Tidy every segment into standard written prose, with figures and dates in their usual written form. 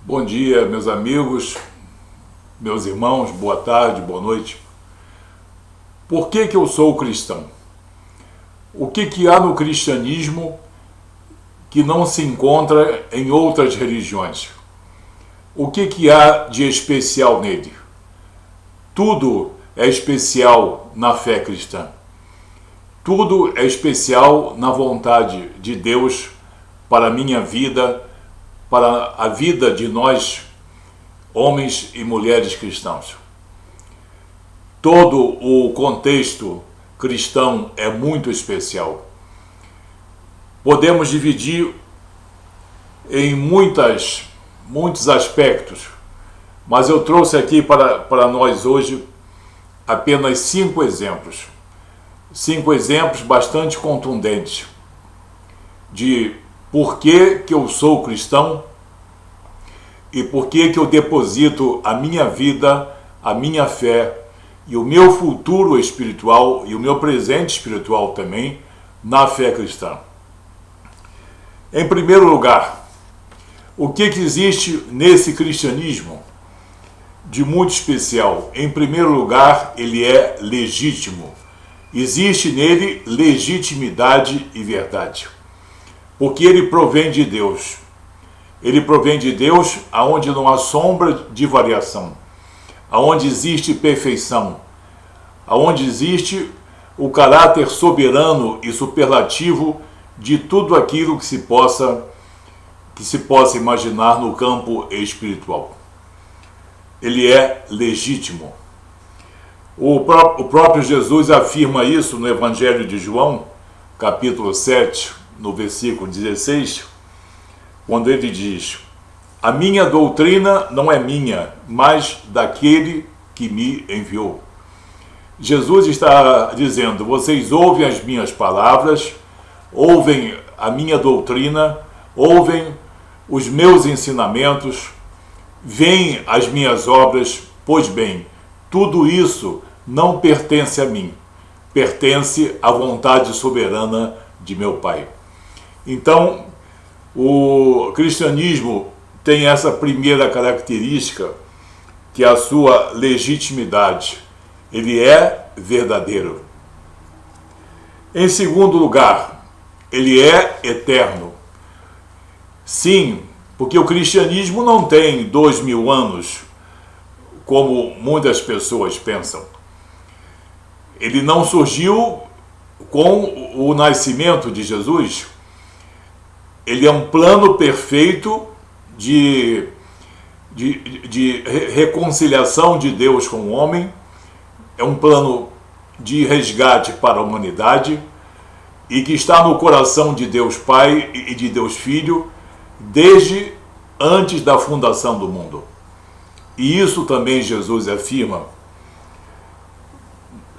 Bom dia, meus amigos, meus irmãos, boa tarde, boa noite. Por que eu sou cristão? O que há no cristianismo que não se encontra em outras religiões? O que há de especial nele? Tudo é especial na fé cristã. Tudo é especial na vontade de Deus para a minha vida, para a vida de nós, homens e mulheres cristãos. Todo o contexto cristão é muito especial. Podemos dividir em muitos aspectos, mas eu trouxe aqui para nós hoje apenas 5 exemplos. 5 exemplos bastante contundentes de por que eu sou cristão e por que eu deposito a minha vida, a minha fé e o meu futuro espiritual e o meu presente espiritual também na fé cristã. Em primeiro lugar, o que existe nesse cristianismo de muito especial? Em primeiro lugar, ele é legítimo. Existe nele legitimidade e verdade, porque ele provém de Deus. Ele provém de Deus aonde não há sombra de variação, aonde existe perfeição, aonde existe o caráter soberano e superlativo de tudo aquilo que se possa imaginar no campo espiritual. Ele é legítimo. O próprio Jesus afirma isso no Evangelho de João, capítulo 7, no versículo 16, quando ele diz: a minha doutrina não é minha, mas daquele que me enviou. Jesus está dizendo: vocês ouvem as minhas palavras, ouvem a minha doutrina, ouvem os meus ensinamentos, veem as minhas obras, pois bem, tudo isso não pertence a mim, pertence à vontade soberana de meu Pai. Então, o cristianismo tem essa primeira característica, que é a sua legitimidade. Ele é verdadeiro. Em segundo lugar, ele é eterno. Sim, porque o cristianismo não tem 2000 anos, como muitas pessoas pensam. Ele não surgiu com o nascimento de Jesus. Ele é um plano perfeito de reconciliação de Deus com o homem, é um plano de resgate para a humanidade e que está no coração de Deus Pai e de Deus Filho desde antes da fundação do mundo. E isso também Jesus afirma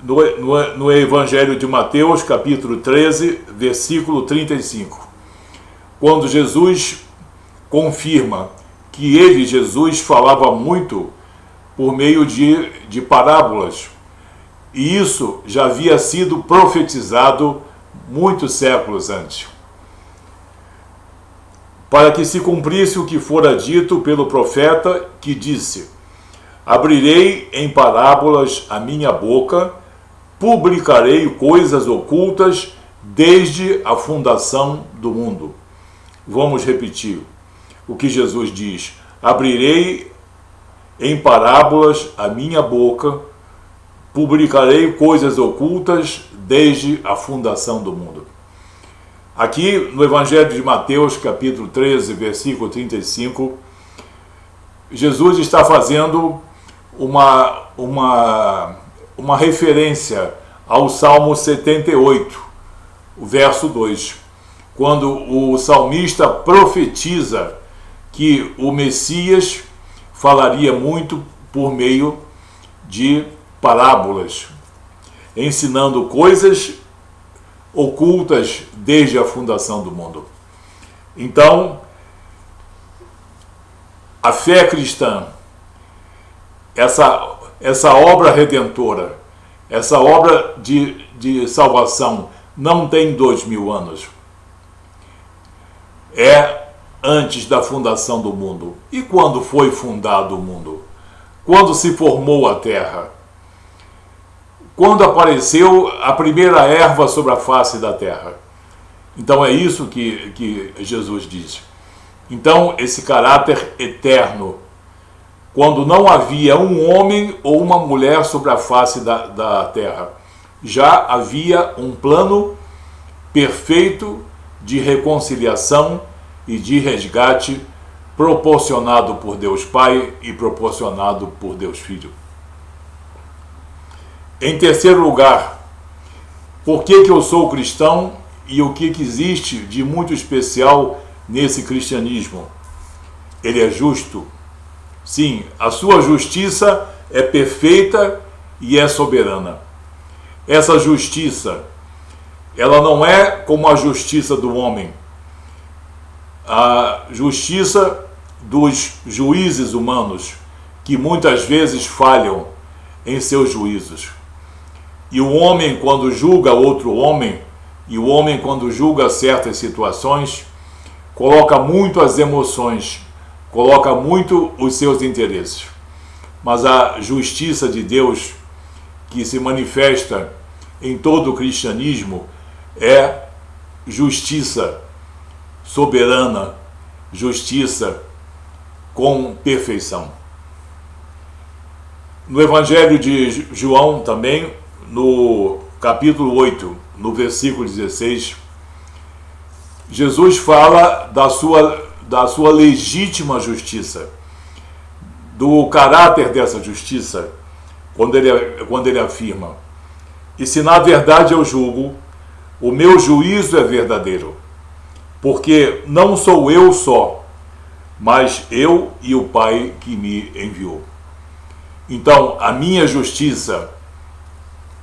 no Evangelho de Mateus, capítulo 13, versículo 35. Quando Jesus confirma que ele, Jesus, falava muito por meio de parábolas. E isso já havia sido profetizado muitos séculos antes, para que se cumprisse o que fora dito pelo profeta, que disse: abrirei em parábolas a minha boca, publicarei coisas ocultas desde a fundação do mundo. Vamos repetir o que Jesus diz: abrirei em parábolas a minha boca, publicarei coisas ocultas desde a fundação do mundo. Aqui no Evangelho de Mateus, capítulo 13, versículo 35, Jesus está fazendo uma referência ao Salmo 78, o verso 2, quando o salmista profetiza que o Messias falaria muito por meio de parábolas, ensinando coisas ocultas desde a fundação do mundo. Então, a fé cristã, essa obra redentora, essa obra de salvação não tem 2000 anos. É antes da fundação do mundo? E quando foi fundado o mundo? Quando se formou a terra? Quando apareceu a primeira erva sobre a face da terra? Então é isso que Jesus diz. Então esse caráter eterno, quando não havia um homem ou uma mulher sobre a face da terra, já havia um plano perfeito de reconciliação e de resgate proporcionado por Deus Pai e proporcionado por Deus Filho. Em terceiro lugar, por que eu sou cristão e o que existe de muito especial nesse cristianismo? Ele é justo. Sim, a sua justiça é perfeita e é soberana. Essa justiça, ela não é como a justiça do homem. A justiça dos juízes humanos, que muitas vezes falham em seus juízos. E o homem, quando julga outro homem, e o homem, quando julga certas situações, coloca muito as emoções, coloca muito os seus interesses. Mas a justiça de Deus, que se manifesta em todo o cristianismo, é justiça soberana, justiça com perfeição. No Evangelho de João também, no capítulo 8, no versículo 16, Jesus fala da sua legítima justiça, do caráter dessa justiça, quando ele afirma: e se na verdade eu julgo, o meu juízo é verdadeiro, porque não sou eu só, mas eu e o Pai que me enviou. Então, a minha justiça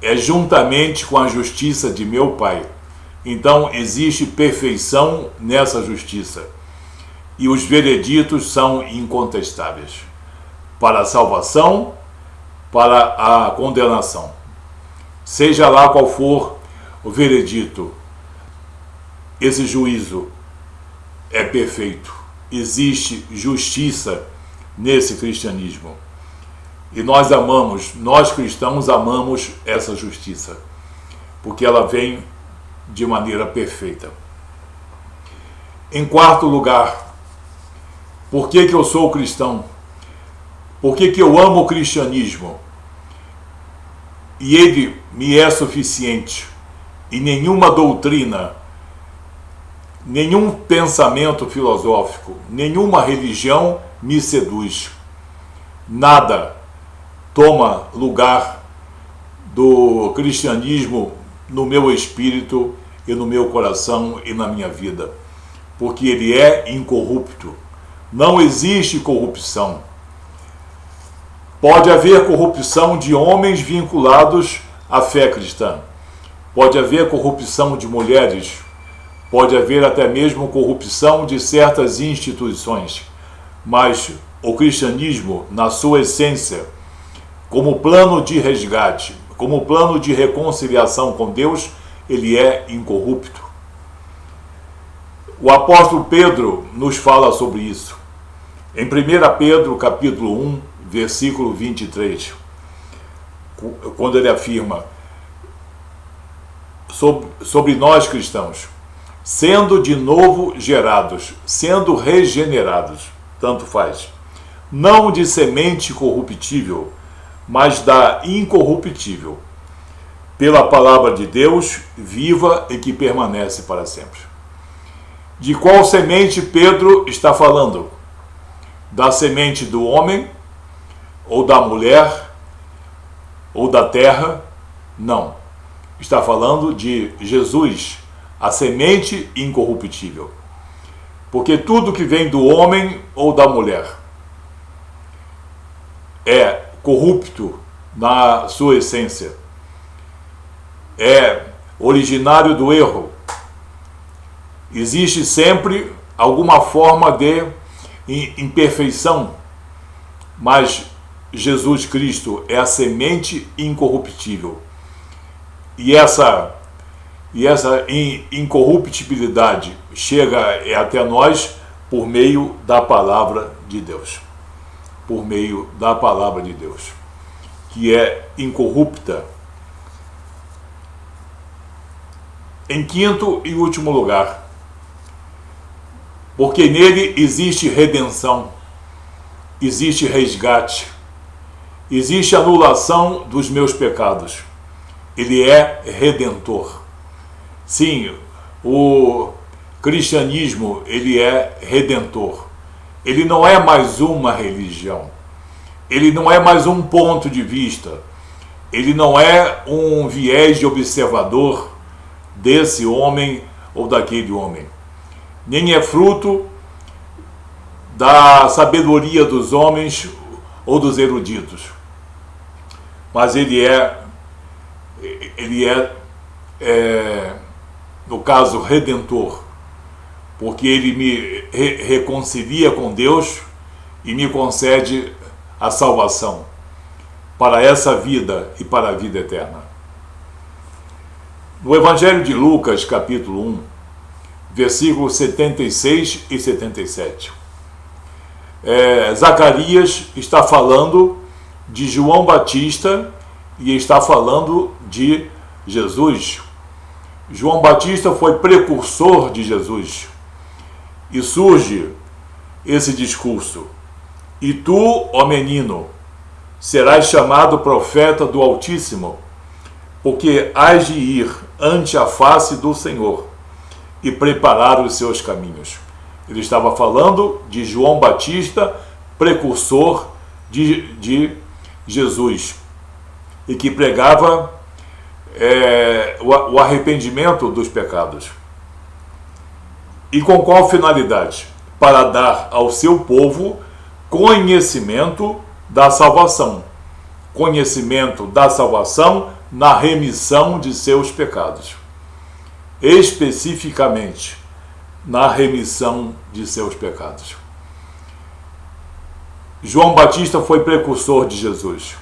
é juntamente com a justiça de meu Pai. Então, existe perfeição nessa justiça. E os vereditos são incontestáveis. Para a salvação, para a condenação. Seja lá qual for o veredito, esse juízo é perfeito. Existe justiça nesse cristianismo. E nós cristãos amamos essa justiça, porque ela vem de maneira perfeita. Em quarto lugar, por que eu sou cristão? Por que eu amo o cristianismo? E ele me é suficiente, e nenhuma doutrina, nenhum pensamento filosófico, nenhuma religião me seduz. Nada toma lugar do cristianismo no meu espírito e no meu coração e na minha vida, porque ele é incorrupto. Não existe corrupção. Pode haver corrupção de homens vinculados à fé cristã, pode haver corrupção de mulheres, pode haver até mesmo corrupção de certas instituições, mas o cristianismo, na sua essência, como plano de resgate, como plano de reconciliação com Deus, ele é incorrupto. O apóstolo Pedro nos fala sobre isso. Em 1 Pedro, capítulo 1, versículo 23, quando ele afirma sobre nós cristãos: sendo de novo gerados, sendo regenerados, tanto faz, não de semente corruptível, mas da incorruptível, pela palavra de Deus, viva e que permanece para sempre. De qual semente Pedro está falando? Da semente do homem, ou da mulher, ou da terra? Não. Está falando de Jesus, a semente incorruptível. Porque tudo que vem do homem ou da mulher é corrupto na sua essência, é originário do erro. Existe sempre alguma forma de imperfeição, mas Jesus Cristo é a semente incorruptível. E essa incorruptibilidade chega até nós por meio da palavra de Deus. Por meio da palavra de Deus, que é incorrupta. Em quinto e último lugar, porque nele existe redenção, existe resgate, existe anulação dos meus pecados. Ele é redentor. Sim, o cristianismo, ele é redentor. Ele não é mais uma religião. Ele não é mais um ponto de vista. Ele não é um viés de observador desse homem ou daquele homem. Nem é fruto da sabedoria dos homens ou dos eruditos. Mas ele é no caso, redentor, porque ele me reconcilia com Deus e me concede a salvação para essa vida e para a vida eterna. No Evangelho de Lucas, capítulo 1, versículos 76 e 77, Zacarias está falando de João Batista e está falando de Jesus. João Batista foi precursor de Jesus. E surge esse discurso: e tu, ó menino, serás chamado profeta do Altíssimo, porque hás de ir ante a face do Senhor e preparar os seus caminhos. Ele estava falando de João Batista, precursor de Jesus, e que pregava o arrependimento dos pecados. E com qual finalidade? Para dar ao seu povo conhecimento da salvação. Conhecimento da salvação na remissão de seus pecados. Especificamente, na remissão de seus pecados. João Batista foi precursor de Jesus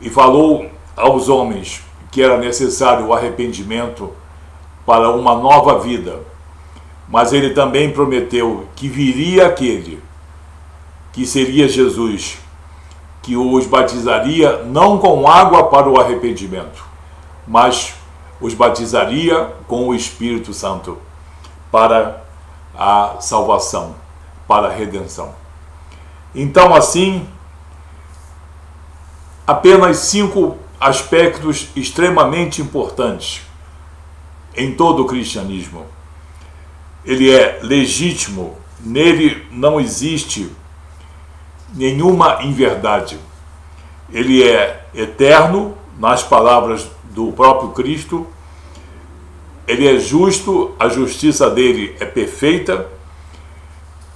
e falou aos homens que era necessário o arrependimento para uma nova vida, mas ele também prometeu que viria aquele, que seria Jesus, que os batizaria não com água para o arrependimento, mas os batizaria com o Espírito Santo para a salvação, para a redenção. Então, assim, apenas 5 aspectos extremamente importantes em todo o cristianismo. Ele é legítimo, nele não existe nenhuma inverdade. Ele é eterno, nas palavras do próprio Cristo. Ele é justo, a justiça dele é perfeita.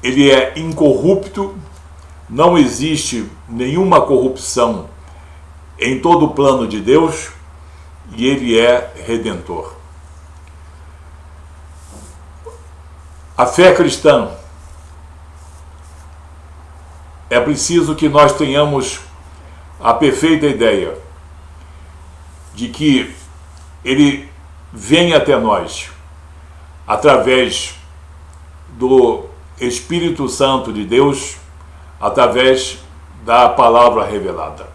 Ele é incorrupto, não existe nenhuma corrupção em todo o plano de Deus, e ele é redentor. A fé cristã, é preciso que nós tenhamos a perfeita ideia de que ele vem até nós através do Espírito Santo de Deus, através da palavra revelada.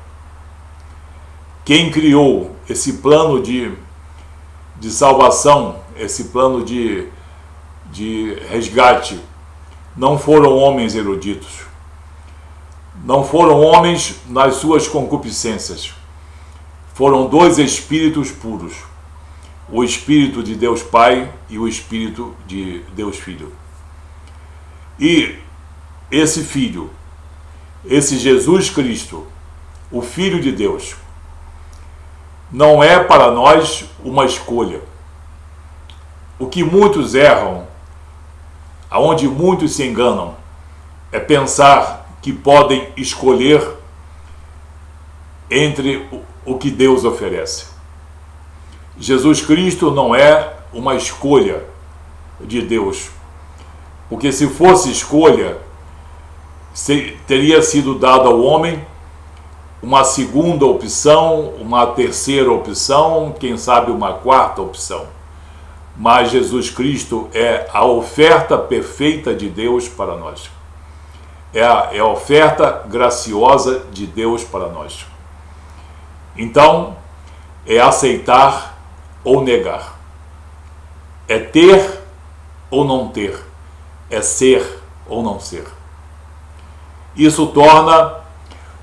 Quem criou esse plano de salvação, esse plano de resgate, não foram homens eruditos, não foram homens nas suas concupiscências, foram 2 espíritos puros, o Espírito de Deus Pai e o Espírito de Deus Filho. E esse Filho, esse Jesus Cristo, o Filho de Deus, não é para nós uma escolha. O que muitos erram, aonde muitos se enganam, é pensar que podem escolher entre o que Deus oferece. Jesus Cristo não é uma escolha de Deus, porque se fosse escolha, teria sido dado ao homem uma segunda opção, uma terceira opção, quem sabe uma quarta opção. mas Jesus Cristo é a oferta perfeita de Deus para nós. É a oferta graciosa de Deus para nós. Então, é aceitar ou negar. É ter ou não ter. É ser ou não ser. Isso torna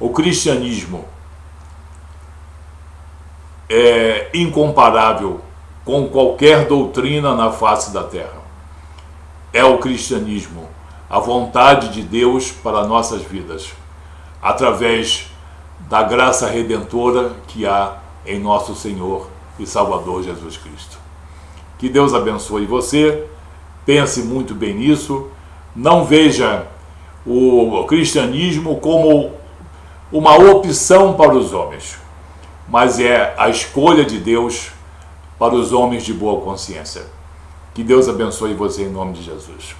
o cristianismo incomparável com qualquer doutrina na face da terra. É o cristianismo, a vontade de Deus para nossas vidas, através da graça redentora que há em nosso Senhor e Salvador Jesus Cristo. Que Deus abençoe você, pense muito bem nisso, não veja o cristianismo como uma opção para os homens, mas é a escolha de Deus para os homens de boa consciência. Que Deus abençoe você em nome de Jesus.